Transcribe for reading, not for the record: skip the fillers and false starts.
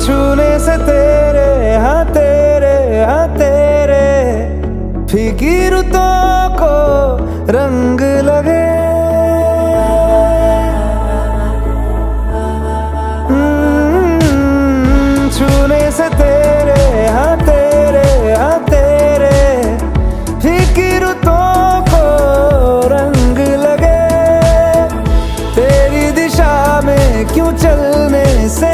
छूने से तेरे फीकी रुतों को रंग लगे। छूने से तेरे फीकी रुतों को रंग लगे। तेरी दिशा में क्यों चलने से